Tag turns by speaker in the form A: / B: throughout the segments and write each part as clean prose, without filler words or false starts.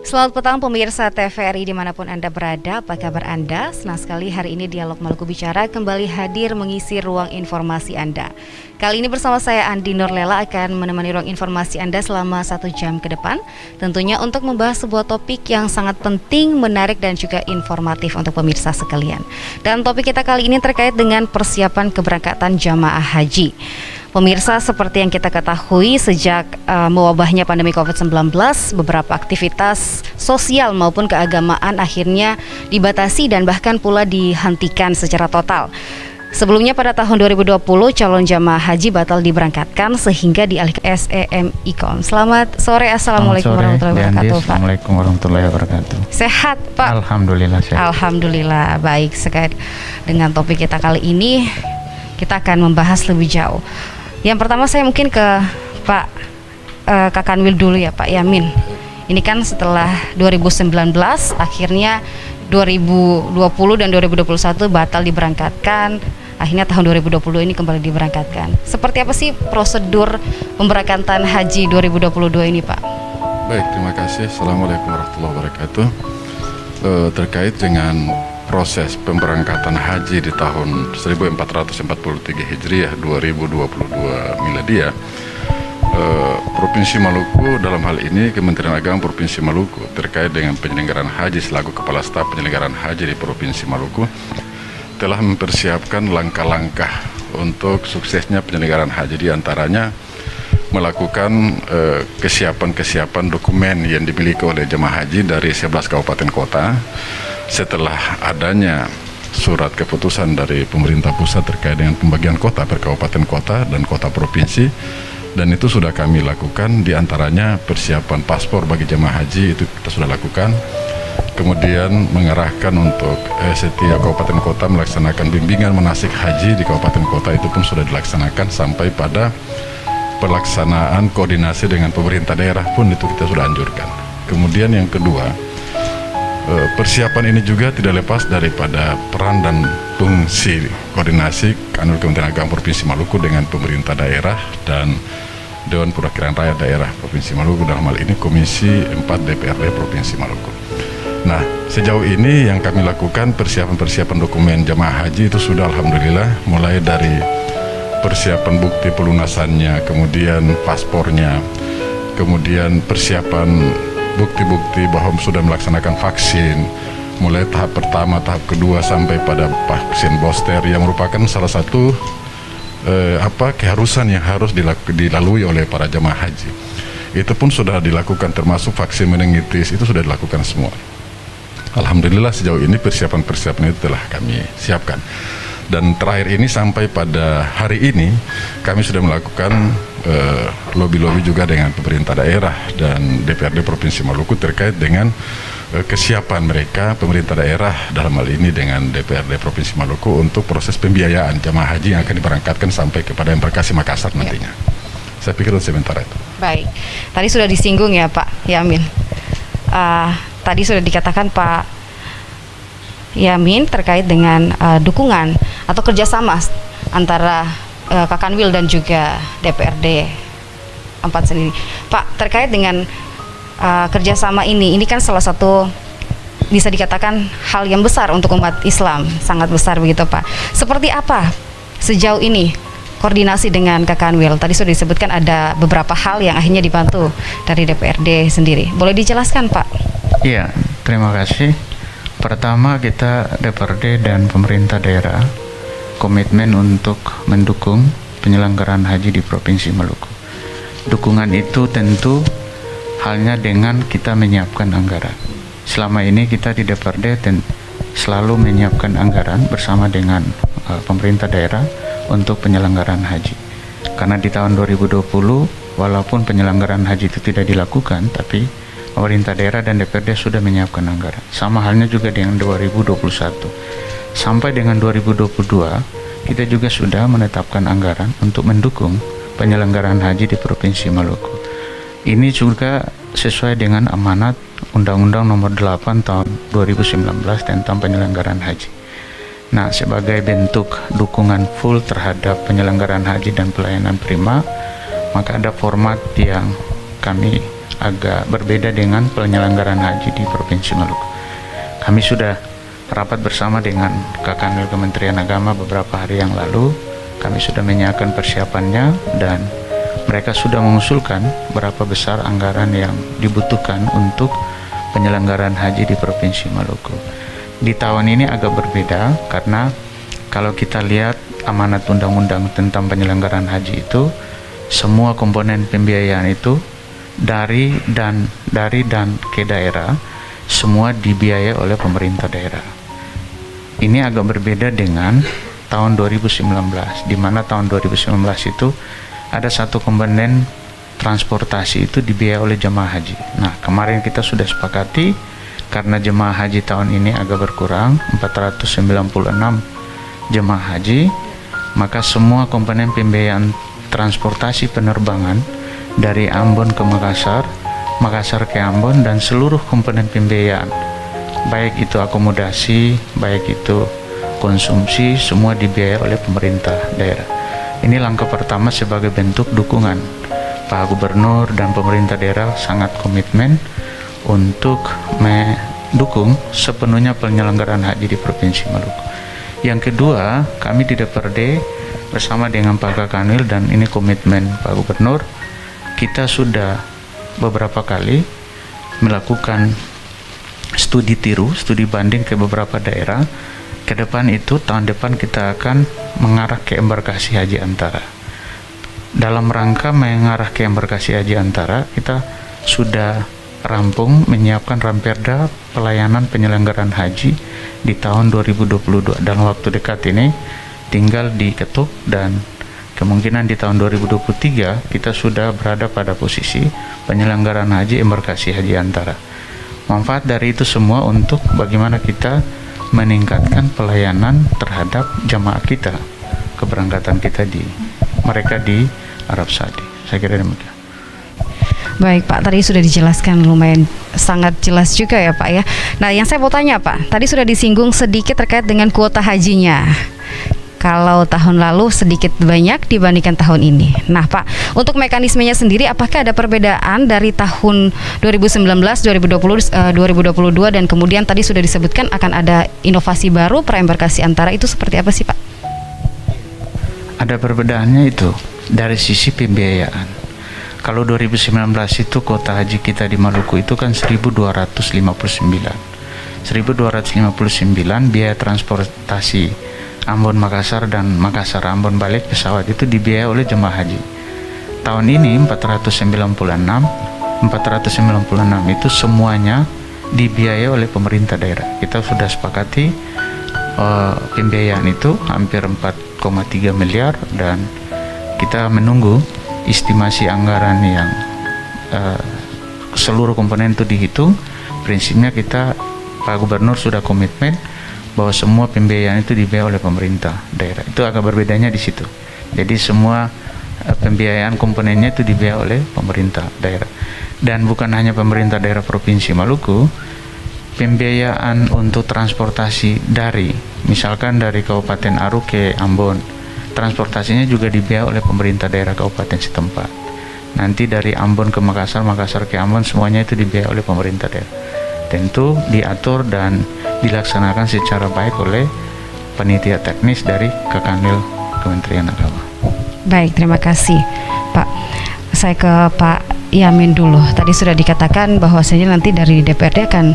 A: Selamat petang pemirsa TVRI dimanapun Anda berada, apa kabar Anda? Senang sekali hari ini Dialog Maluku Bicara kembali hadir mengisi ruang informasi Anda. Kali ini bersama saya Andi Nurlela akan menemani ruang informasi Anda selama 1 jam ke depan. Tentunya untuk membahas sebuah topik yang sangat penting, menarik dan juga informatif untuk pemirsa sekalian. Dan topik kita kali ini terkait dengan persiapan keberangkatan jamaah haji. Pemirsa, seperti yang kita ketahui sejak mewabahnya pandemi COVID-19, beberapa aktivitas sosial maupun keagamaan akhirnya dibatasi dan bahkan pula dihentikan secara total. Sebelumnya pada tahun 2020 calon jamaah haji batal diberangkatkan sehingga dialihkan SEMIKOM. Selamat sore, Assalamualaikum warahmatullahi wabarakatuh, Pak.
B: Assalamualaikum warahmatullahi wabarakatuh.
A: Sehat, Pak?
B: Alhamdulillah sehat.
A: Alhamdulillah, baik sekali. Dengan topik kita kali ini, kita akan membahas lebih jauh. Yang pertama saya mungkin ke Pak Kakanwil dulu ya, Pak Yamin. Ini kan setelah 2019 akhirnya 2020 dan 2021 batal diberangkatkan. Akhirnya tahun 2022 ini kembali diberangkatkan. Seperti apa sih prosedur pemberangkatan haji 2022 ini, Pak?
C: Baik, terima kasih. Assalamualaikum warahmatullahi wabarakatuh. Terkait dengan proses pemberangkatan haji di tahun 1443 Hijriah 2022 Miladiah, Provinsi Maluku, dalam hal ini Kementerian Agama Provinsi Maluku terkait dengan penyelenggaraan haji selaku Kepala Staf Penyelenggaraan Haji di Provinsi Maluku telah mempersiapkan langkah-langkah untuk suksesnya penyelenggaraan haji, di antaranya melakukan kesiapan dokumen yang dimiliki oleh jemaah haji dari 11 kabupaten kota. Setelah adanya surat keputusan dari pemerintah pusat terkait dengan pembagian kota per kabupaten kota dan kota provinsi, dan itu sudah kami lakukan, diantaranya persiapan paspor bagi jemaah haji itu kita sudah lakukan. Kemudian mengarahkan untuk setiap kabupaten kota melaksanakan bimbingan manasik haji di kabupaten kota, itu pun sudah dilaksanakan sampai pada pelaksanaan koordinasi dengan pemerintah daerah pun itu kita sudah anjurkan. Kemudian yang kedua, persiapan ini juga tidak lepas daripada peran dan fungsi koordinasi Kanwil Kementerian Agama Provinsi Maluku dengan pemerintah daerah dan Dewan Perwakilan Rakyat Daerah Provinsi Maluku, dalam hal ini Komisi 4 DPRD Provinsi Maluku. Nah, sejauh ini yang kami lakukan persiapan dokumen jamaah haji itu sudah alhamdulillah, mulai dari persiapan bukti pelunasannya, kemudian paspornya, kemudian persiapan bukti-bukti bahwa sudah melaksanakan vaksin, mulai tahap pertama, tahap kedua sampai pada vaksin booster yang merupakan salah satu keharusan yang harus dilalui oleh para jemaah haji. Itu pun sudah dilakukan, termasuk vaksin meningitis itu sudah dilakukan semua. Alhamdulillah sejauh ini persiapan itu telah kami siapkan. Dan terakhir ini sampai pada hari ini kami sudah melakukan lobby juga dengan pemerintah daerah dan DPRD Provinsi Maluku terkait dengan kesiapan mereka, pemerintah daerah dalam hal ini dengan DPRD Provinsi Maluku untuk proses pembiayaan jamaah haji yang akan diberangkatkan sampai kepada Embarkasi Makassar nantinya. Saya pikir sementara itu.
A: Baik, tadi sudah disinggung ya Pak Yamin. Tadi sudah dikatakan Pak Yamin terkait dengan dukungan atau kerjasama antara Kakanwil dan juga DPRD 4 sendiri. Pak, terkait dengan kerjasama ini kan salah satu bisa dikatakan hal yang besar untuk umat Islam, sangat besar begitu Pak. Seperti apa sejauh ini koordinasi dengan Kakanwil? Tadi sudah disebutkan ada beberapa hal yang akhirnya dibantu dari DPRD sendiri. Boleh dijelaskan Pak?
B: Iya, terima kasih. Pertama, kita DPRD dan pemerintah daerah komitmen untuk mendukung penyelenggaraan haji di Provinsi Maluku. Dukungan itu tentu halnya dengan kita menyiapkan anggaran. Selama ini kita di DPRD selalu menyiapkan anggaran bersama dengan pemerintah daerah untuk penyelenggaraan haji. Karena di tahun 2020 walaupun penyelenggaraan haji itu tidak dilakukan, tapi pemerintah daerah dan DPRD sudah menyiapkan anggaran. Sama halnya juga dengan 2021. Sampai dengan 2022, kita juga sudah menetapkan anggaran untuk mendukung penyelenggaraan haji di Provinsi Maluku. Ini juga sesuai dengan amanat Undang-Undang Nomor 8 Tahun 2019 tentang penyelenggaraan haji. Nah, sebagai bentuk dukungan full terhadap penyelenggaraan haji dan pelayanan prima, maka ada format yang kami agak berbeda dengan penyelenggaraan haji di Provinsi Maluku. Kami sudah rapat bersama dengan Kakanwil Kementerian Agama beberapa hari yang lalu. Kami sudah menyiapkan persiapannya dan mereka sudah mengusulkan berapa besar anggaran yang dibutuhkan untuk penyelenggaraan haji di Provinsi Maluku. Di tahun ini agak berbeda karena kalau kita lihat amanat undang-undang tentang penyelenggaraan haji itu, semua komponen pembiayaan itu dari dan ke daerah semua dibiayai oleh pemerintah daerah. Ini agak berbeda dengan tahun 2019, di mana tahun 2019 itu ada satu komponen transportasi itu dibiayai oleh jemaah haji. Nah, kemarin kita sudah sepakati karena jemaah haji tahun ini agak berkurang, 496 jemaah haji, maka semua komponen pembiayaan transportasi penerbangan dari Ambon ke Makassar, Makassar ke Ambon, dan seluruh komponen pembiayaan, baik itu akomodasi, baik itu konsumsi, semua dibiayai oleh pemerintah daerah. Ini langkah pertama sebagai bentuk dukungan. Pak Gubernur dan pemerintah daerah sangat komitmen untuk mendukung sepenuhnya penyelenggaraan haji di Provinsi Maluku. Yang kedua, kami di DPRD bersama dengan Pak Kakanwil, dan ini komitmen Pak Gubernur, kita sudah beberapa kali melakukan studi tiru, studi banding ke beberapa daerah. Ke depan itu, tahun depan kita akan mengarah ke embarkasi haji antara. Dalam rangka mengarah ke embarkasi haji antara, kita sudah rampung menyiapkan ramperda pelayanan penyelenggaraan haji di tahun 2022. Dalam waktu dekat ini tinggal diketuk, dan kemungkinan di tahun 2023 kita sudah berada pada posisi penyelenggaraan haji embarkasi haji antara. Manfaat dari itu semua untuk bagaimana kita meningkatkan pelayanan terhadap jamaah kita, keberangkatan kita mereka di Arab Saudi. Saya kira demikian.
A: Baik Pak, tadi sudah dijelaskan lumayan sangat jelas juga ya Pak ya. Nah, yang saya mau tanya Pak, tadi sudah disinggung sedikit terkait dengan kuota hajinya. Kalau tahun lalu sedikit banyak dibandingkan tahun ini. Nah Pak, untuk mekanismenya sendiri apakah ada perbedaan dari tahun 2019, 2020, 2022, dan kemudian tadi sudah disebutkan akan ada inovasi baru praembarkasi antara, itu seperti apa sih Pak?
B: Ada perbedaannya itu dari sisi pembiayaan. Kalau 2019 itu kuota haji kita di Maluku itu kan 1.259 biaya transportasi Ambon Makassar dan Makassar Ambon balik pesawat itu dibiayai oleh jemaah haji. Tahun ini 496 itu semuanya dibiayai oleh pemerintah daerah. Kita sudah sepakati pembiayaan itu hampir 4,3 miliar, dan kita menunggu estimasi anggaran yang seluruh komponen itu dihitung. Prinsipnya kita, Pak Gubernur sudah komitmen bahwa semua pembiayaan itu dibiayai oleh pemerintah daerah. Itu agak berbedanya di situ. Jadi semua pembiayaan komponennya itu dibiayai oleh pemerintah daerah. Dan bukan hanya pemerintah daerah Provinsi Maluku, pembiayaan untuk transportasi dari, misalkan dari Kabupaten Aru ke Ambon, transportasinya juga dibiayai oleh pemerintah daerah kabupaten setempat. Nanti dari Ambon ke Makassar, Makassar ke Ambon, semuanya itu dibiayai oleh pemerintah daerah. Tentu diatur dan dilaksanakan secara baik oleh panitia teknis dari Kakanwil Kementerian Agama.
A: Baik, terima kasih Pak. Saya ke Pak Yamin dulu. Tadi sudah dikatakan bahwasanya nanti dari DPRD akan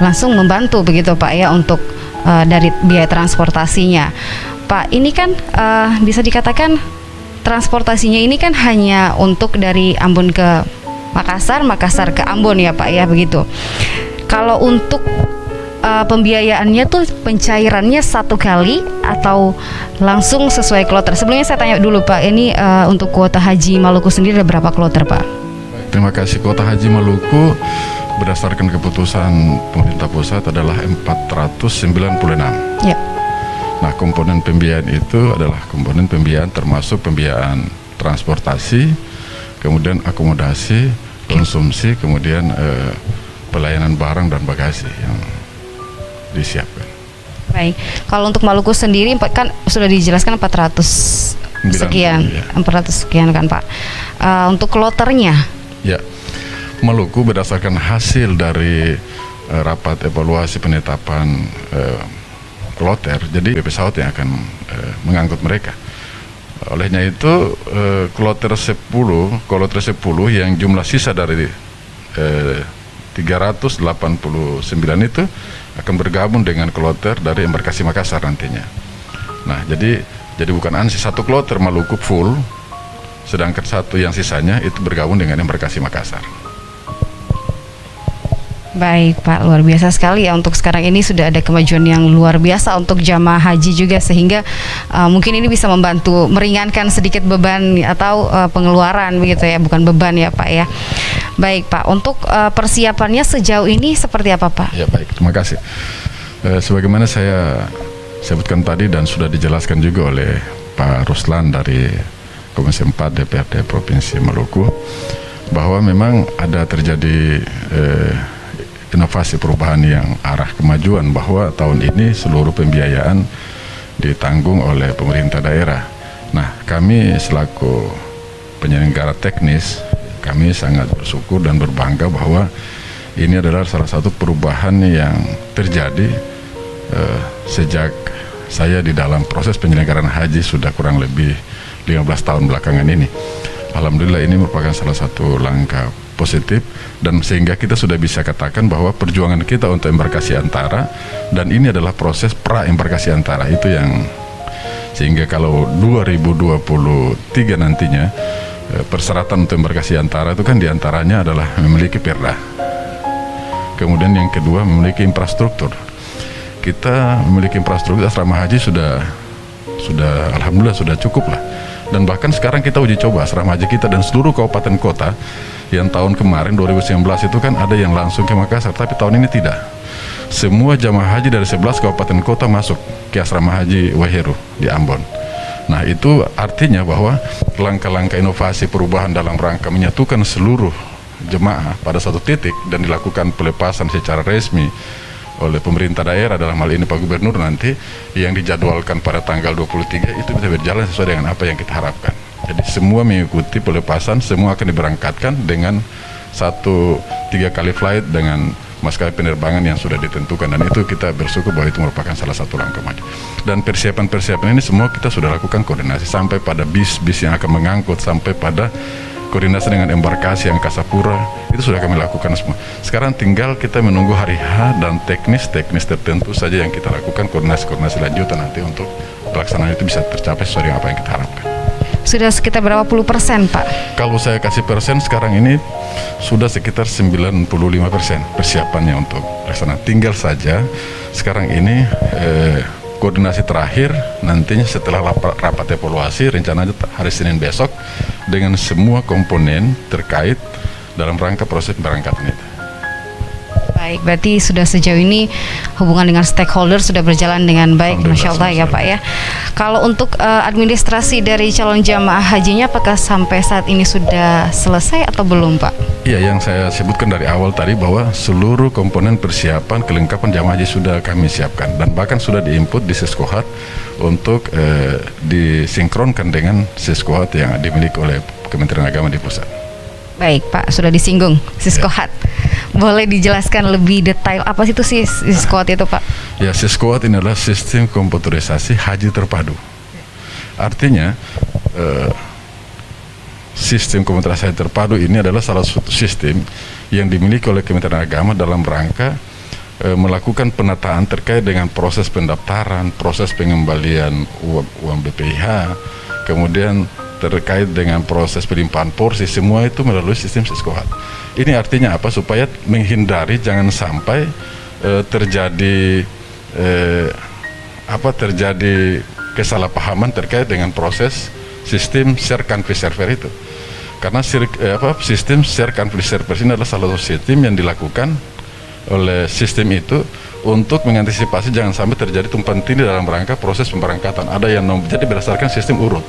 A: langsung membantu begitu Pak ya untuk dari biaya transportasinya. Pak, ini kan bisa dikatakan transportasinya ini kan hanya untuk dari Ambon ke Makassar, Makassar ke Ambon ya Pak ya, begitu. Kalau untuk pembiayaannya tuh pencairannya satu kali atau langsung sesuai kloter? Sebelumnya saya tanya dulu Pak, ini untuk kuota haji Maluku sendiri ada berapa kloter Pak?
C: Terima kasih. Kuota haji Maluku berdasarkan keputusan pemerintah pusat adalah 496.
A: Ya.
C: Nah, komponen pembiayaan itu adalah komponen pembiayaan termasuk pembiayaan transportasi, kemudian akomodasi, konsumsi, kemudian pelayanan barang dan bagasi yang disiapkan.
A: Baik, kalau untuk Maluku sendiri kan sudah dijelaskan 400 sekian, ya. 400 sekian kan Pak. Untuk kloternya?
C: Ya, Maluku berdasarkan hasil dari rapat evaluasi penetapan kloter, jadi pesawat yang akan mengangkut mereka. Olehnya itu kloter 10 yang jumlah sisa dari 389 itu akan bergabung dengan kloter dari embarkasi Makassar nantinya. Nah, jadi bukan ANSI, satu kloter Maluku full, sedangkan satu yang sisanya itu bergabung dengan embarkasi Makassar.
A: Baik Pak, luar biasa sekali ya, untuk sekarang ini sudah ada kemajuan yang luar biasa untuk jamaah haji juga, sehingga mungkin ini bisa membantu meringankan sedikit beban atau pengeluaran begitu ya, bukan beban ya Pak ya. Baik Pak, untuk persiapannya sejauh ini seperti apa Pak?
C: Ya baik, terima kasih. Sebagaimana saya sebutkan tadi dan sudah dijelaskan juga oleh Pak Ruslan dari Komisi 4 DPRD Provinsi Maluku, bahwa memang ada terjadi inovasi perubahan yang arah kemajuan, bahwa tahun ini seluruh pembiayaan ditanggung oleh pemerintah daerah. Nah, kami selaku penyelenggara teknis, kami sangat bersyukur dan berbangga bahwa ini adalah salah satu perubahan yang terjadi sejak saya di dalam proses penyelenggaraan haji sudah kurang lebih 15 tahun belakangan ini. Alhamdulillah, ini merupakan salah satu langkah positif, dan sehingga kita sudah bisa katakan bahwa perjuangan kita untuk embarkasi antara, dan ini adalah proses pra embarkasi antara itu yang, sehingga kalau 2023 nantinya persyaratan untuk embarkasi antara itu kan diantaranya adalah memiliki perda, kemudian yang kedua memiliki infrastruktur. Kita memiliki infrastruktur asrama haji sudah alhamdulillah sudah cukup lah. Dan bahkan sekarang kita uji coba asrama haji kita dan seluruh kabupaten kota. Yang tahun kemarin 2019 itu kan ada yang langsung ke Makassar, tapi tahun ini tidak. Semua jamaah haji dari 11 kabupaten kota masuk ke asrama haji Waheru di Ambon. Nah, itu artinya bahwa langkah-langkah inovasi perubahan dalam rangka menyatukan seluruh jemaah pada satu titik dan dilakukan pelepasan secara resmi oleh pemerintah daerah, dalam hal ini Pak Gubernur nanti, yang dijadwalkan pada tanggal 23 itu bisa berjalan sesuai dengan apa yang kita harapkan. Jadi semua mengikuti pelepasan, semua akan diberangkatkan dengan 3 kali flight dengan maskapai penerbangan yang sudah ditentukan, dan itu kita bersyukur bahwa itu merupakan salah satu langkah maju. Dan persiapan-persiapan ini semua kita sudah lakukan koordinasi sampai pada bis-bis yang akan mengangkut, sampai pada koordinasi dengan embarkasi yang Kasapura, itu sudah kami lakukan semua. Sekarang tinggal kita menunggu hari H dan teknis tertentu saja yang kita lakukan, koordinasi lanjutan nanti untuk pelaksanaan itu bisa tercapai sesuai dengan apa yang kita harapkan.
A: Sudah sekitar berapa puluh persen Pak?
C: Kalau saya kasih persen sekarang ini sudah sekitar 95% persiapannya untuk pelaksanaan. Tinggal saja sekarang ini koordinasi terakhir nantinya setelah rapat evaluasi rencananya hari Senin besok dengan semua komponen terkait dalam rangka proses pemberangkatan itu.
A: Baik, berarti sudah sejauh ini hubungan dengan stakeholder sudah berjalan dengan baik, Masya Allah ya Pak ya. Kalau untuk administrasi dari calon jamaah hajinya, apakah sampai saat ini sudah selesai atau belum Pak?
C: Iya, yang saya sebutkan dari awal tadi bahwa seluruh komponen persiapan kelengkapan jamaah haji sudah kami siapkan, dan bahkan sudah diinput di Siskohat untuk disinkronkan dengan Siskohat yang dimiliki oleh Kementerian Agama di pusat.
A: Baik Pak, sudah disinggung Siskohat. Boleh dijelaskan lebih detail apa sih itu Siskohat itu Pak?
C: Ya, Siskohat ini adalah sistem komputerisasi haji terpadu. Artinya sistem komputerisasi terpadu ini adalah salah satu sistem yang dimiliki oleh Kementerian Agama dalam rangka melakukan penataan terkait dengan proses pendaftaran, proses pengembalian uang BPIH, kemudian terkait dengan proses pelimpahan porsi, semua itu melalui sistem Siskohat. Ini artinya apa? Supaya menghindari jangan sampai terjadi kesalahpahaman terkait dengan proses sistem share country server itu. Karena sistem share country server ini adalah salah satu sistem yang dilakukan oleh sistem itu untuk mengantisipasi jangan sampai terjadi tumpang tindih dalam rangka proses pemberangkatan. Ada yang jadi berdasarkan sistem urut.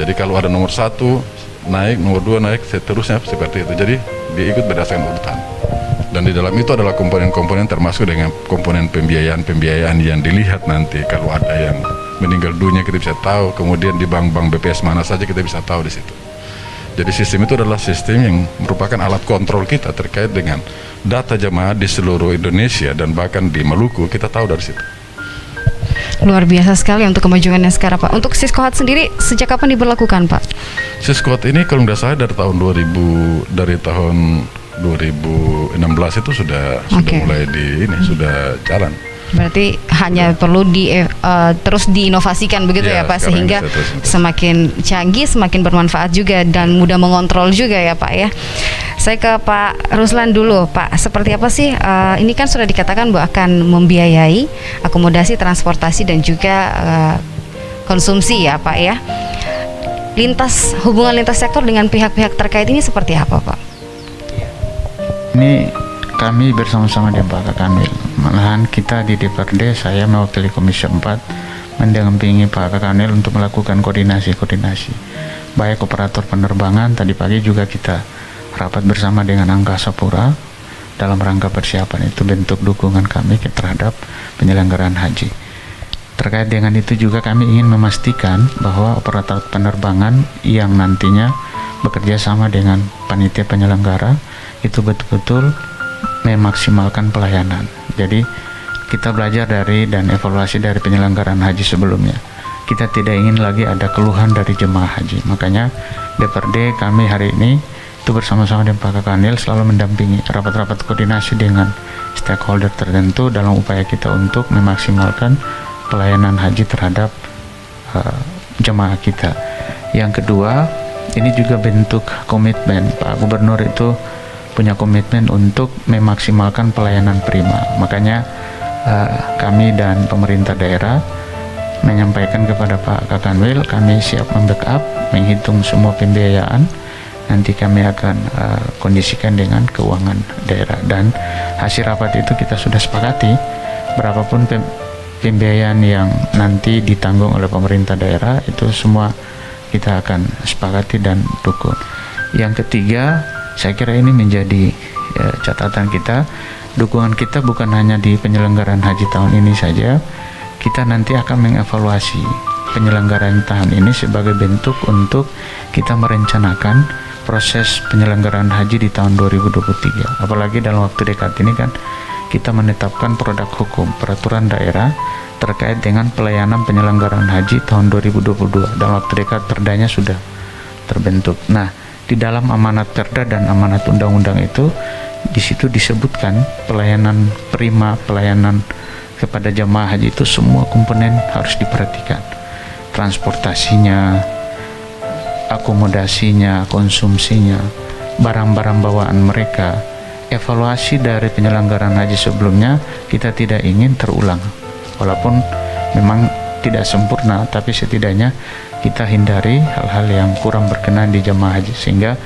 C: Jadi kalau ada nomor 1 naik, nomor 2 naik, seterusnya seperti itu. Jadi diikut berdasarkan urutan. Dan di dalam itu adalah komponen-komponen termasuk dengan komponen pembiayaan yang dilihat nanti. Kalau ada yang meninggal dunia kita bisa tahu, kemudian di bank-bank BPS mana saja kita bisa tahu di situ. Jadi sistem itu adalah sistem yang merupakan alat kontrol kita terkait dengan data jemaah di seluruh Indonesia dan bahkan di Maluku, kita tahu dari situ.
A: Luar biasa sekali untuk kemajuannya sekarang, Pak. Untuk Siskohat sendiri sejak kapan diberlakukan, Pak?
C: Siskohat ini kalau nggak salah dari tahun 2016 itu sudah mulai sudah jalan.
A: Berarti hanya perlu terus diinovasikan begitu ya Pak, sehingga semakin canggih, semakin bermanfaat juga dan mudah mengontrol juga ya Pak ya. Saya ke Pak Ruslan dulu, Pak. Seperti apa sih? Ini kan sudah dikatakan bahwa akan membiayai akomodasi, transportasi dan juga konsumsi ya Pak ya. Hubungan lintas sektor dengan pihak-pihak terkait ini seperti apa Pak?
B: Ini kami bersama-sama dengan Pak Kakanwil. Malahan kita di DPRD, saya mewakili Komisi 4 mendampingi Pak Kakanwil untuk melakukan koordinasi baik operator penerbangan. Tadi pagi juga kita rapat bersama dengan Angkasa Pura dalam rangka persiapan itu, bentuk dukungan kami terhadap penyelenggaraan haji. Terkait dengan itu juga kami ingin memastikan bahwa operator penerbangan yang nantinya bekerja sama dengan panitia penyelenggara itu betul-betul memaksimalkan pelayanan. Jadi kita belajar dari dan evaluasi dari penyelenggaraan haji sebelumnya. Kita tidak ingin lagi ada keluhan dari jemaah haji. Makanya DPRD kami hari ini itu bersama-sama dengan Pak Kakanwil selalu mendampingi rapat-rapat koordinasi dengan stakeholder tertentu dalam upaya kita untuk memaksimalkan pelayanan haji terhadap jemaah kita. Yang kedua, ini juga bentuk komitmen Pak Gubernur itu punya komitmen untuk memaksimalkan pelayanan prima. Makanya kami dan pemerintah daerah menyampaikan kepada Pak Kakanwil, kami siap membackup, menghitung semua pembiayaan. Nanti kami akan kondisikan dengan keuangan daerah. Dan hasil rapat itu kita sudah sepakati, berapapun pembiayaan yang nanti ditanggung oleh pemerintah daerah, itu semua kita akan sepakati dan dukung. Yang ketiga, saya kira ini menjadi catatan kita. Dukungan kita bukan hanya di penyelenggaraan haji tahun ini saja. Kita nanti akan mengevaluasi penyelenggaraan tahun ini sebagai bentuk untuk kita merencanakan proses penyelenggaraan haji di tahun 2023. Apalagi dalam waktu dekat ini kan kita menetapkan produk hukum peraturan daerah terkait dengan pelayanan penyelenggaraan haji tahun 2022. Dalam waktu dekat perdanya sudah terbentuk. Nah, di dalam amanat perda dan amanat undang-undang itu, di situ disebutkan pelayanan prima, pelayanan kepada jamaah haji itu semua komponen harus diperhatikan. Transportasinya, akomodasinya, konsumsinya, barang-barang bawaan mereka. Evaluasi dari penyelenggaraan haji sebelumnya kita tidak ingin terulang. Walaupun memang tidak sempurna, tapi setidaknya kita hindari hal-hal yang kurang berkenan di jamaah haji sehingga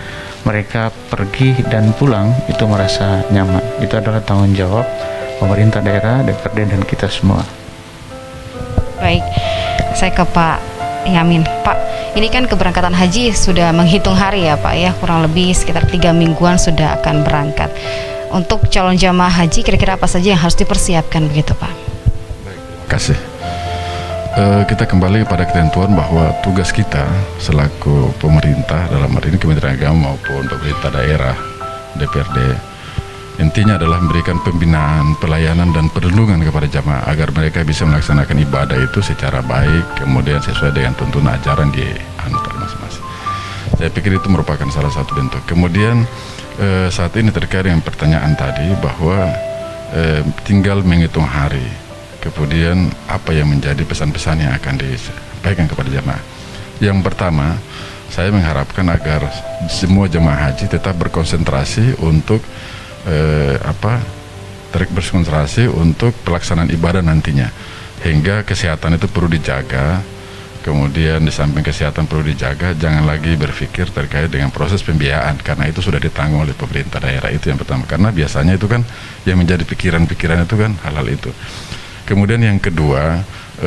B: mereka pergi dan pulang itu merasa nyaman. Itu adalah tanggung jawab pemerintah daerah, DPRD dan kita semua.
A: Baik, saya ke Pak Yamin. Pak, ini kan keberangkatan haji sudah menghitung hari ya Pak ya, kurang lebih sekitar 3 mingguan sudah akan berangkat. Untuk calon jamaah haji kira-kira apa saja yang harus dipersiapkan begitu Pak?
C: Baik, terima kasih. Kita kembali pada ketentuan bahwa tugas kita selaku pemerintah, dalam hal ini Kementerian Agama maupun pemerintah daerah, DPRD, intinya adalah memberikan pembinaan, pelayanan dan perlindungan kepada jamaah agar mereka bisa melaksanakan ibadah itu secara baik, kemudian sesuai dengan tuntunan ajaran di antar masing-masing. Saya pikir itu merupakan salah satu bentuk. Kemudian saat ini terkait dengan pertanyaan tadi bahwa tinggal menghitung hari. Kemudian apa yang menjadi pesan-pesan yang akan disampaikan kepada jemaah? Yang pertama, saya mengharapkan agar semua jemaah haji tetap berkonsentrasi untuk berkonsentrasi untuk pelaksanaan ibadah nantinya, hingga kesehatan itu perlu dijaga. Kemudian di samping kesehatan perlu dijaga, jangan lagi berpikir terkait dengan proses pembiayaan karena itu sudah ditanggung oleh pemerintah daerah. Itu yang pertama, karena biasanya itu kan yang menjadi pikiran-pikiran itu kan hal-hal itu. Kemudian yang kedua,